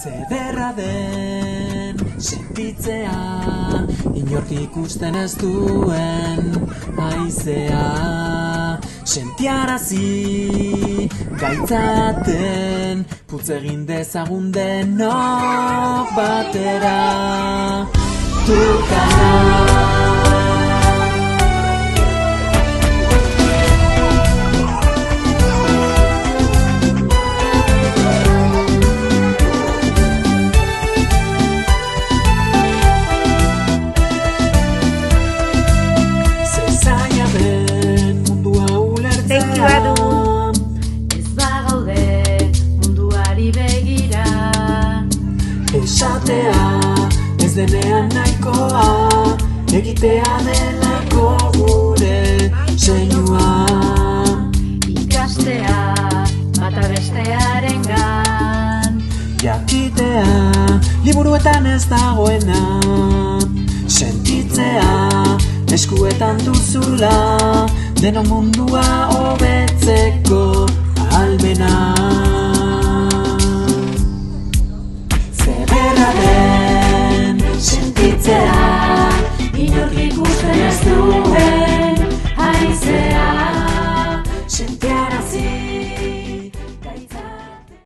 Zederra den sentitzea, inork ikusten ez duen haizea. Sentiarazi gaitzaten, putz egin dezagun denok batera. Turkana. Ez bagaude munduari begira, Esatea ez denean nahikoa, egitea delako gure seinua. ikastea bata bestearengan, Jakitea liburuetan ez dagoena, sentitzea eskuetan duzula, denon mundua hobetzeko ahalmena.